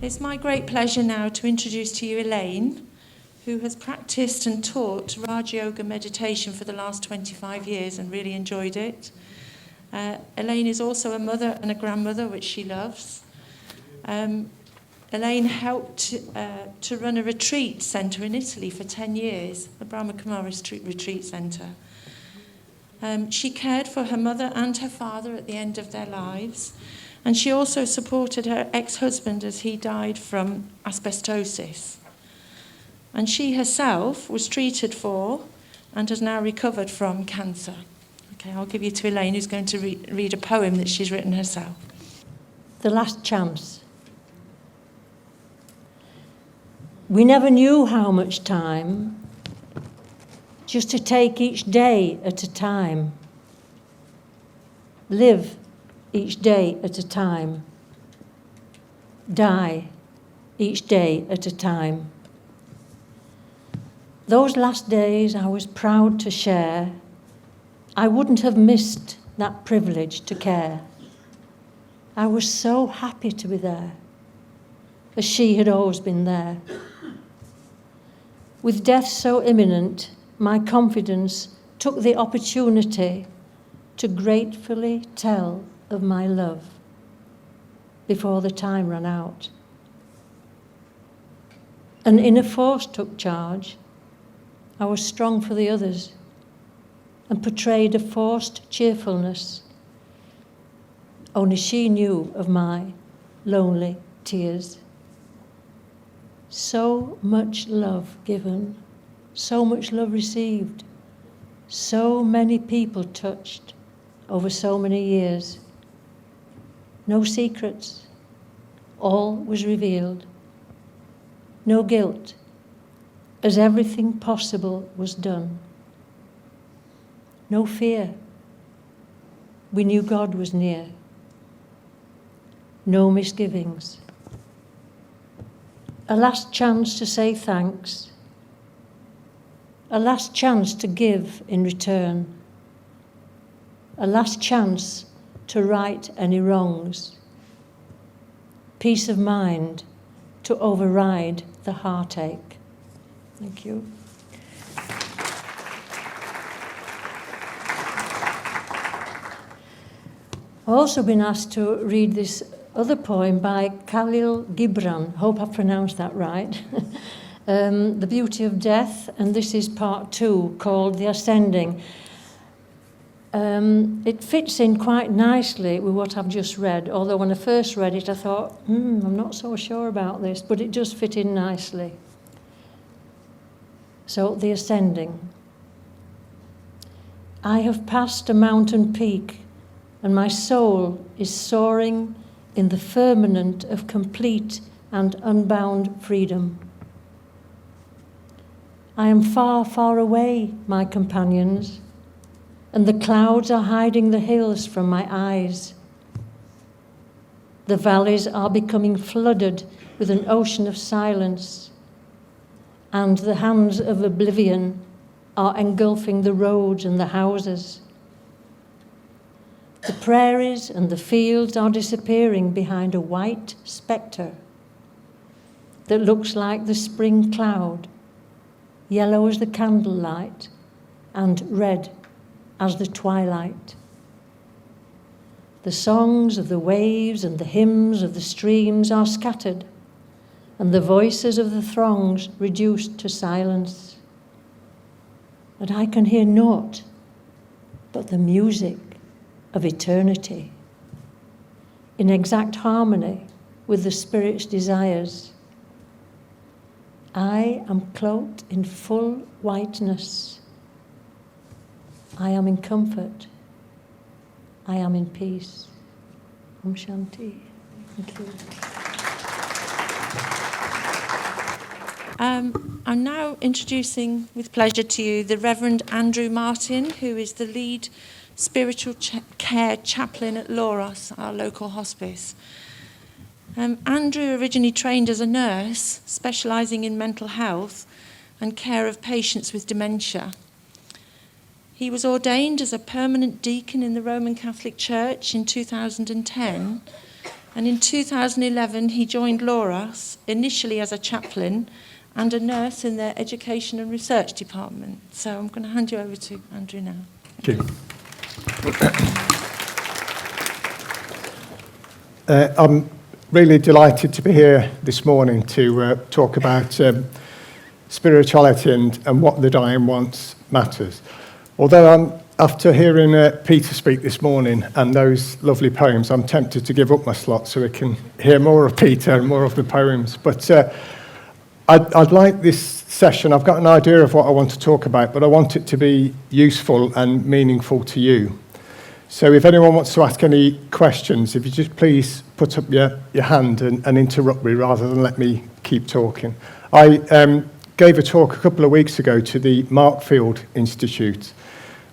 It's my great pleasure now to introduce to you Elaine, who has practiced and taught Raj Yoga meditation for the last 25 years and really enjoyed it. Elaine is also a mother and a grandmother, which she loves. Elaine helped to run a retreat centre in Italy for 10 years, the Brahma Kumaris retreat centre. She cared for her mother and her father at the end of their lives, and she also supported her ex-husband as he died from asbestosis. And she herself was treated for and has now recovered from cancer. Okay, I'll give you to Elaine, who's going to read a poem that she's written herself. The Last Chance. We never knew how much time, just to take each day at a time. Live each day at a time. Die each day at a time. Those last days I was proud to share. I wouldn't have missed that privilege to care. I was so happy to be there, as she had always been there. With death so imminent, my confidence took the opportunity to gratefully tell of my love before the time ran out. An inner force took charge. I was strong for the others and portrayed a forced cheerfulness. Only she knew of my lonely tears. So much love given, so much love received, so many people touched over so many years. No secrets, all was revealed. No guilt, as everything possible was done. No fear, we knew God was near. No misgivings. A last chance to say thanks. A last chance to give in return. A last chance to right any wrongs. Peace of mind to override the heartache. Thank you. I've also been asked to read this other poem by Khalil Gibran, hope I've pronounced that right, The Beauty of Death, and this is part 2, called The Ascending. It fits in quite nicely with what I've just read, although when I first read it I thought, I'm not so sure about this, but it does fit in nicely. So, The Ascending. I have passed a mountain peak, and my soul is soaring in the firmament of complete and unbound freedom. I am far, far away, my companions, and the clouds are hiding the hills from my eyes. The valleys are becoming flooded with an ocean of silence, and the hands of oblivion are engulfing the roads and the houses. The prairies and the fields are disappearing behind a white spectre that looks like the spring cloud, yellow as the candlelight and red as the twilight. The songs of the waves and the hymns of the streams are scattered, and the voices of the throngs reduced to silence. And I can hear naught but the music of eternity, in exact harmony with the Spirit's desires. I am cloaked in full whiteness. I am in comfort. I am in peace. Om Shanti. Thank you. I'm now introducing with pleasure to you the Rev Andrew Martin, who is the lead spiritual care chaplain at LOROS, our local hospice. Andrew originally trained as a nurse, specialising in mental health and care of patients with dementia. He was ordained as a permanent deacon in the Roman Catholic Church in 2010, And in 2011, he joined LOROS, initially as a chaplain and a nurse in their education and research department. So I'm going to hand you over to Andrew now. Thank you. I'm really delighted to be here this morning to talk about spirituality and what the dying wants matters. Although after hearing Peter speak this morning and those lovely poems, I'm tempted to give up my slot so we can hear more of Peter and more of the poems. But I'd like this session, I've got an idea of what I want to talk about, but I want it to be useful and meaningful to you. So if anyone wants to ask any questions, if you just please put up your hand and interrupt me rather than let me keep talking. I gave a talk a couple of weeks ago to the Markfield Institute,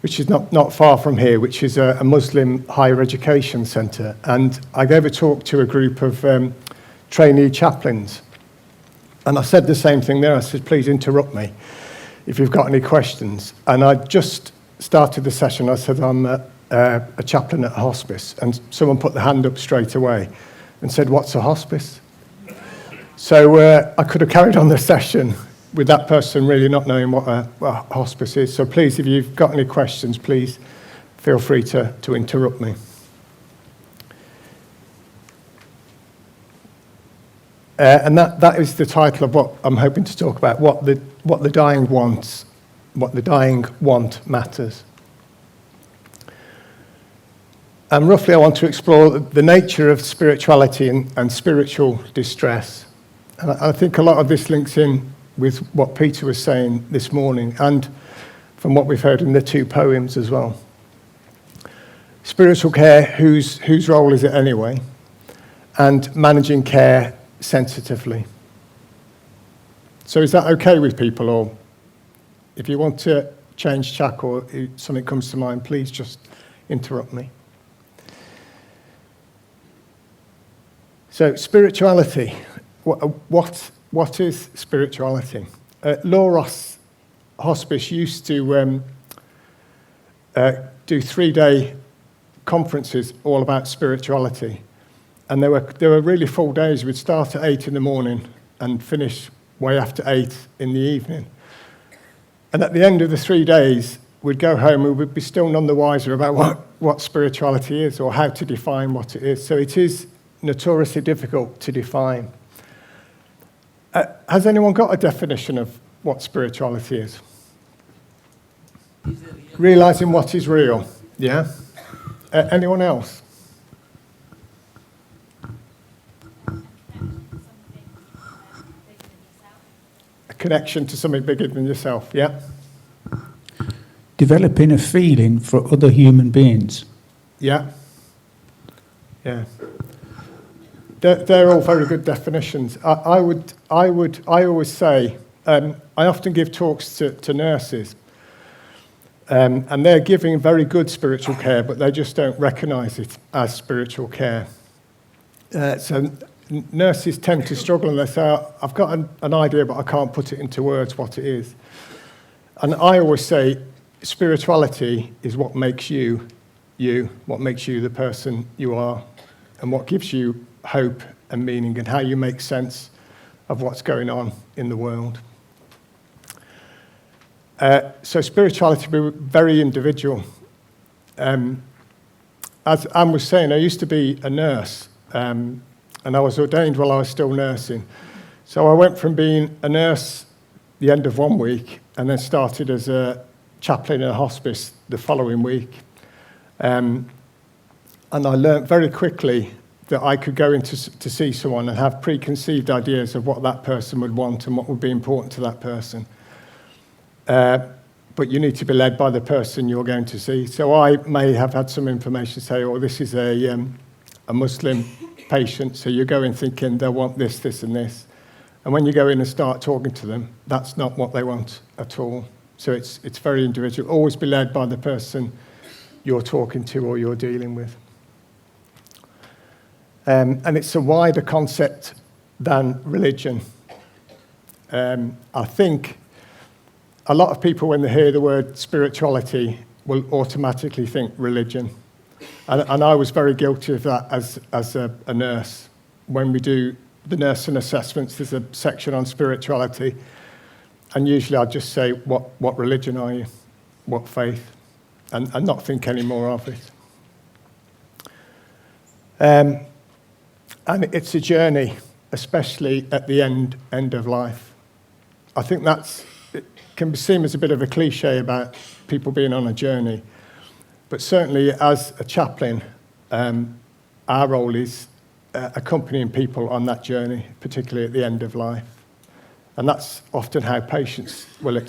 which is not far from here, which is a Muslim higher education centre. And I gave a talk to a group of trainee chaplains. And I said the same thing there. I said, please interrupt me if you've got any questions. And I just started the session. I said, I'm a chaplain at a hospice. And someone put the hand up straight away and said, what's a hospice? So I could have carried on the session with that person really not knowing what a hospice is. So please, if you've got any questions, please feel free to interrupt me. And that is the title of what I'm hoping to talk about, what the dying wants, what the dying want matters. And roughly I want to explore the nature of spirituality and spiritual distress. And I think a lot of this links in with what Peter was saying this morning and from what we've heard in the two poems as well. Spiritual care, whose role is it anyway? And managing care sensitively. So is that okay with people? Or if you want to change track or something comes to mind, please just interrupt me. So spirituality, what is spirituality? LOROS Hospice used to do 3-day conferences all about spirituality. And there were really full days. We'd start at 8 in the morning and finish way after 8 in the evening. And at the end of the 3 days, we'd go home and we'd be still none the wiser about what spirituality is or how to define what it is. So it is notoriously difficult to define. Has anyone got a definition of what spirituality is? Realizing what is real, yeah? Anyone else? A connection to something bigger than yourself, yeah? Developing a feeling for other human beings. Yeah. Yeah. They're all very good definitions. I always say, I often give talks to nurses, and they're giving very good spiritual care, but they just don't recognise it as spiritual care. So nurses tend to struggle and they say, I've got an idea, but I can't put it into words what it is. And I always say, spirituality is what makes you, what makes you the person you are, and what gives you hope and meaning and how you make sense of what's going on in the world. So spirituality be very individual. As Anne was saying, I used to be a nurse, and I was ordained while I was still nursing. So I went from being a nurse the end of one week and then started as a chaplain in a hospice the following week. And I learnt very quickly that I could go in to see someone and have preconceived ideas of what that person would want and what would be important to that person. But you need to be led by the person you're going to see. So I may have had some information say, oh, this is a Muslim patient, so you go in thinking they'll want this, this, and this. And when you go in and start talking to them, that's not what they want at all. So it's very individual. Always be led by the person you're talking to or you're dealing with. And it's a wider concept than religion. I think a lot of people, when they hear the word spirituality, will automatically think religion. And I was very guilty of that as a nurse. When we do the nursing assessments, there's a section on spirituality, and usually I'd just say, what religion are you? What faith? And not think any more of it. And it's a journey, especially at the end of life. I think it can be seen as a bit of a cliche about people being on a journey, but certainly as a chaplain, our role is accompanying people on that journey, particularly at the end of life. And that's often how patients will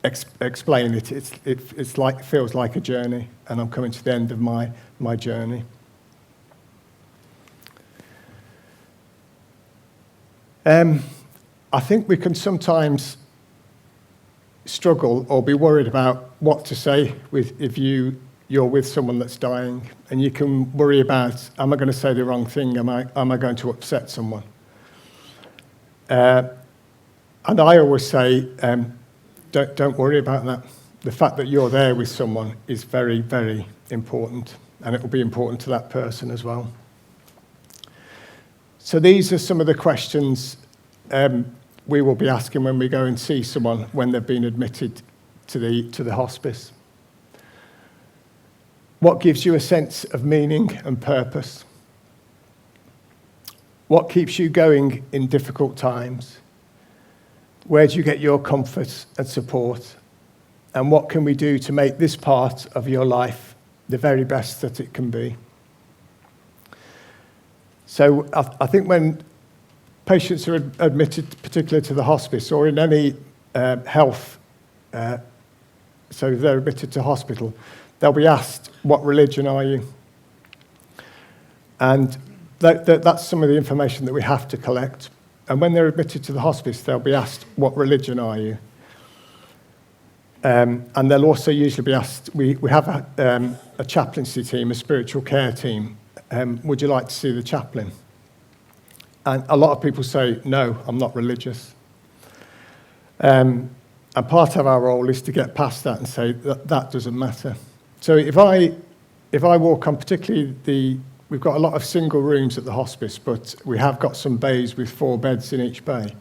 explain it. It's like, it feels like a journey, and I'm coming to the end of my journey. I think we can sometimes struggle or be worried about what to say if you're with someone that's dying, and you can worry about, am I going to say the wrong thing? Am I going to upset someone? And I always say, don't worry about that. The fact that you're there with someone is very, very important, and it will be important to that person as well. So these are some of the questions we will be asking when we go and see someone when they've been admitted to the hospice. What gives you a sense of meaning and purpose? What keeps you going in difficult times? Where do you get your comfort and support? And what can we do to make this part of your life the very best that it can be? So I think when patients are admitted, particularly to the hospice or in any health, so if they're admitted to hospital, they'll be asked, what religion are you? And that's some of the information that we have to collect. And when they're admitted to the hospice, they'll be asked, what religion are you? And they'll also usually be asked, we have a chaplaincy team, a spiritual care team. Would you like to see the chaplain? And a lot of people say, no, I'm not religious. And part of our role is to get past that and say that doesn't matter. So if I walk on, particularly we've got a lot of single rooms at the hospice, but we have got some bays with 4 beds in each bay.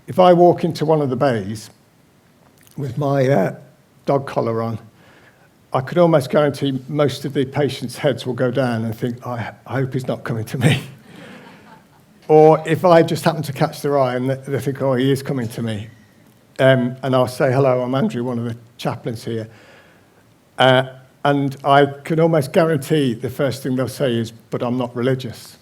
If I walk into one of the bays with my dog collar on, I could almost guarantee most of the patients' heads will go down and think, I hope he's not coming to me. Or if I just happen to catch their eye and they think, oh, he is coming to me. And I'll say, hello, I'm Andrew, one of the chaplains here. And I can almost guarantee the first thing they'll say is, but I'm not religious.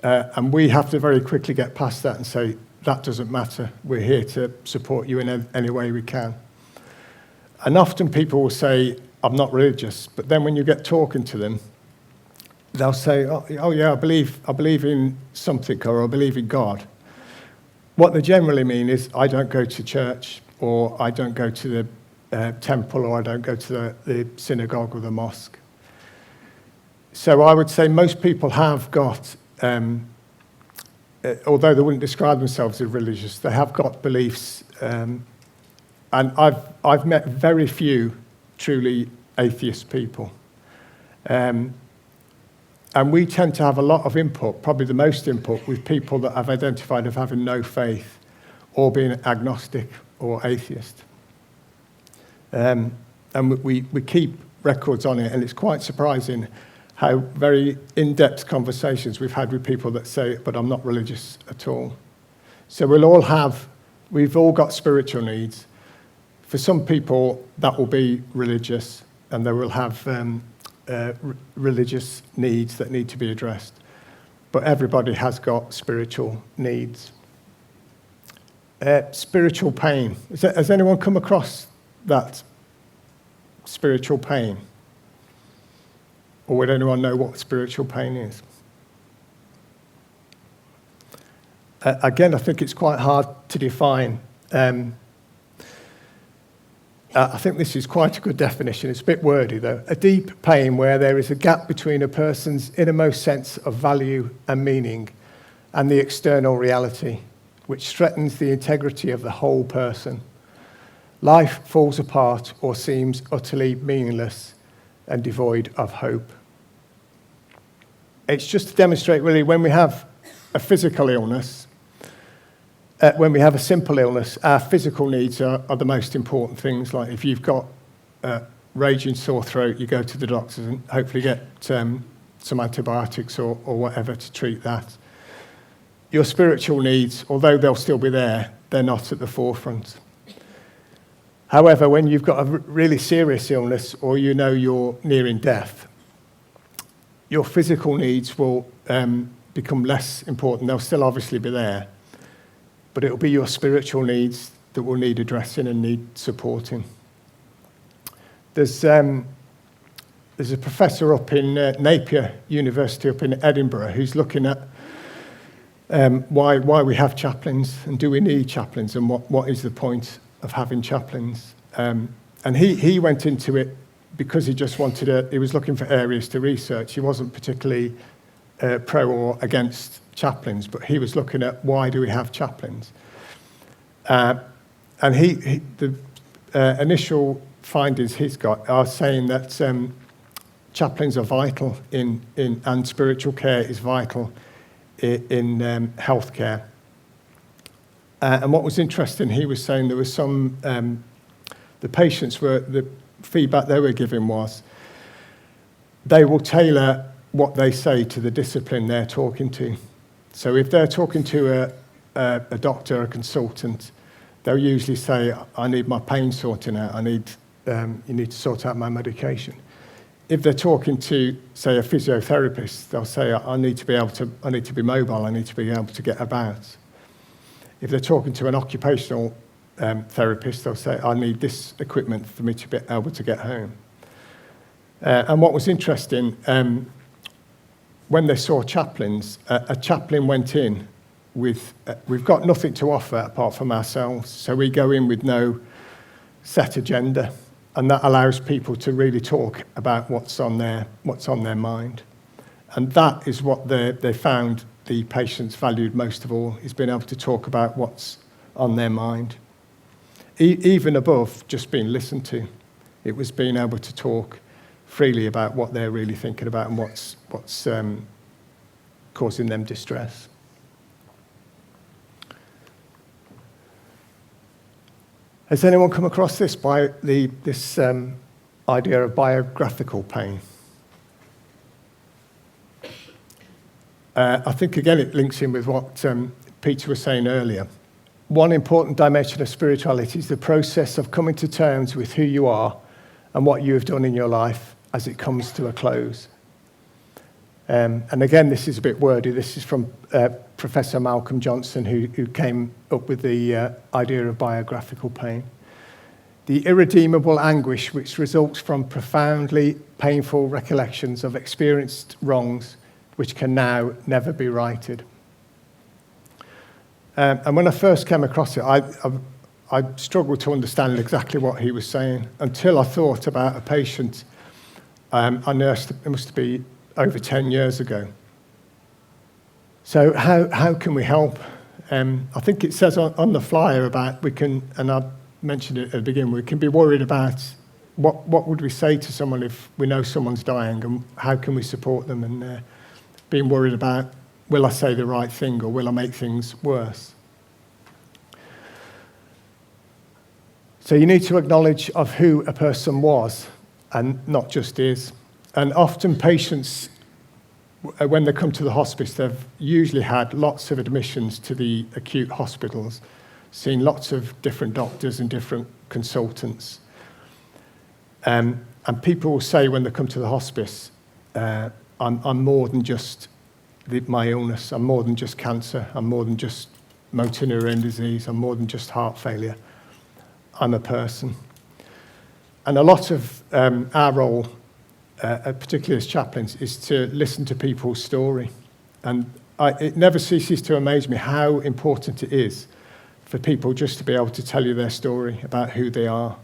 And we have to very quickly get past that and say, that doesn't matter. We're here to support you in any way we can. And often people will say, I'm not religious. But then when you get talking to them, they'll say, oh yeah, I believe in something, or I believe in God. What they generally mean is, I don't go to church, or I don't go to the temple, or I don't go to the synagogue or the mosque. So I would say most people have got, although they wouldn't describe themselves as religious, they have got beliefs. And I've met very few truly atheist people. And we tend to have a lot of input, probably the most input, with people that have identified as having no faith or being agnostic or atheist. And we keep records on it, and it's quite surprising how very in-depth conversations we've had with people that say, but I'm not religious at all. So we've all got spiritual needs. For some people, that will be religious, and they will have religious needs that need to be addressed. But everybody has got spiritual needs. Spiritual pain. Has anyone come across that spiritual pain? Or would anyone know what spiritual pain is? Again, I think it's quite hard to define. I think this is quite a good definition. It's a bit wordy, though. A deep pain where there is a gap between a person's innermost sense of value and meaning and the external reality, which threatens the integrity of the whole person. Life falls apart or seems utterly meaningless, and devoid of hope. It's just to demonstrate really when we have a physical illness, when we have a simple illness, our physical needs are the most important things. Like if you've got a raging sore throat, you go to the doctors and hopefully get some antibiotics or whatever to treat that. Your spiritual needs, although they'll still be there, they're not at the forefront. However, when you've got a really serious illness or you know you're nearing death, your physical needs will become less important. They'll still obviously be there, but it'll be your spiritual needs that will need addressing and need supporting. There's a professor up in Napier University up in Edinburgh who's looking at why we have chaplains and do we need chaplains and what is the point of having chaplains. And he went into it because he just he was looking for areas to research. He wasn't particularly pro or against chaplains, but he was looking at why do we have chaplains. And the initial findings he's got are saying that chaplains are vital and spiritual care is vital in healthcare. And what was interesting, he was saying there was some, the patients the feedback they were giving was they will tailor what they say to the discipline they're talking to. So if they're talking to a doctor, a consultant, they'll usually say, I need my pain sorting out, you need to sort out my medication. If they're talking to, say, a physiotherapist, they'll say, I need to be mobile, I need to be able to get about. If they're talking to an occupational therapist, they'll say, I need this equipment for me to be able to get home. And what was interesting, when they saw chaplains, a chaplain went in with, we've got nothing to offer apart from ourselves, so we go in with no set agenda, and that allows people to really talk about what's on their mind. And that is what they found the patients valued most of all, is being able to talk about what's on their mind. Even above just being listened to, it was being able to talk freely about what they're really thinking about and what's causing them distress. Has anyone come across this idea of biographical pain? I think, again, it links in with what Peter was saying earlier. One important dimension of spirituality is the process of coming to terms with who you are and what you have done in your life as it comes to a close. And again, this is a bit wordy. This is from Professor Malcolm Johnson, who came up with the idea of biographical pain. The irredeemable anguish which results from profoundly painful recollections of experienced wrongs which can now never be righted. And when I first came across it, I struggled to understand exactly what he was saying until I thought about a patient I nursed, it must be over 10 years ago. So how can we help? I think it says on the flyer about we can, and I mentioned it at the beginning, we can be worried about what would we say to someone if we know someone's dying, and how can we support them, and being worried about, will I say the right thing or will I make things worse? So you need to acknowledge of who a person was and not just is. And often patients, when they come to the hospice, they've usually had lots of admissions to the acute hospitals, seen lots of different doctors and different consultants. And people will say when they come to the hospice, I'm more than just my illness, I'm more than just cancer, I'm more than just motor neurone disease, I'm more than just heart failure, I'm a person. And a lot of our role, particularly as chaplains, is to listen to people's story. And it never ceases to amaze me how important it is for people just to be able to tell you their story about who they are.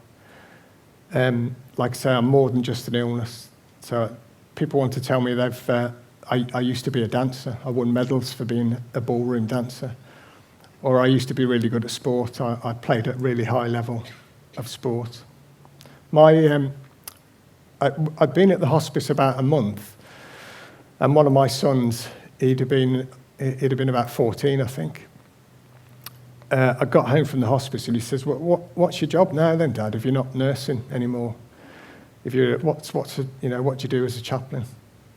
Like I say, I'm more than just an illness. So people want to tell me I used to be a dancer. I won medals for being a ballroom dancer. Or I used to be really good at sport. I played at a really high level of sport. My I'd been at the hospice about a month, and one of my sons, he'd have been about 14, I think. I got home from the hospice and he says, what's your job now then, Dad, if you're not nursing anymore? If you're, what do you do as a chaplain?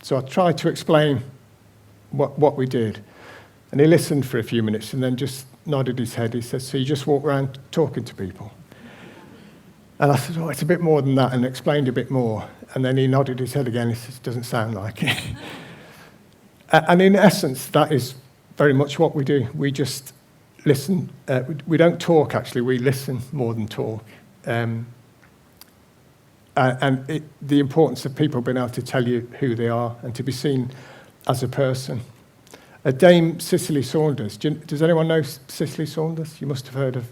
So I tried to explain what we did. And he listened for a few minutes and then just nodded his head. He said, so you just walk around talking to people? And I said, oh, it's a bit more than that, and explained a bit more. And then he nodded his head again. He says, doesn't sound like it. And in essence, that is very much what we do. We just listen. We don't talk, actually. We listen more than talk. The importance of people being able to tell you who they are and to be seen as a person. Dame Cicely Saunders. Does anyone know Cicely Saunders? You must have heard of.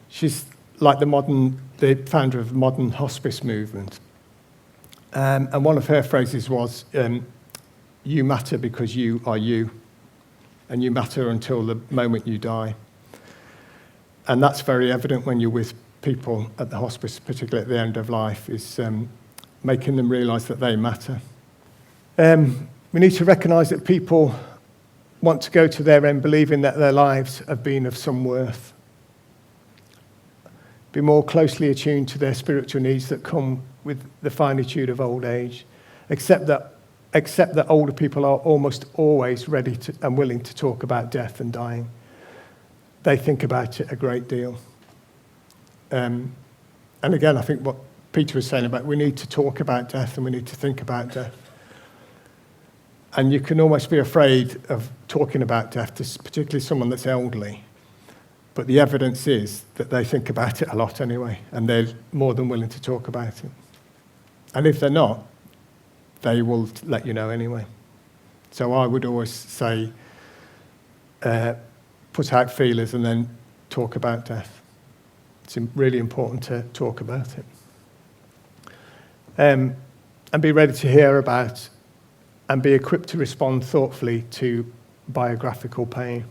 She's like the founder of the modern hospice movement. And one of her phrases was, you matter because you are you, and you matter until the moment you die. And that's very evident when you're with people at the hospice, particularly at the end of life, is making them realise that they matter. We need to recognise that people want to go to their end believing that their lives have been of some worth. Be more closely attuned to their spiritual needs that come with the finitude of old age. Accept that older people are almost always ready to and willing to talk about death and dying. They think about it a great deal. And again, I think what Peter was saying about we need to talk about death and we need to think about death. And you can almost be afraid of talking about death to particularly someone that's elderly. But the evidence is that they think about it a lot anyway, and they're more than willing to talk about it. And if they're not, they will let you know anyway. So I would always say, put out feelers and then talk about death. It's really important to talk about it. And be ready to hear about and be equipped to respond thoughtfully to biographical pain.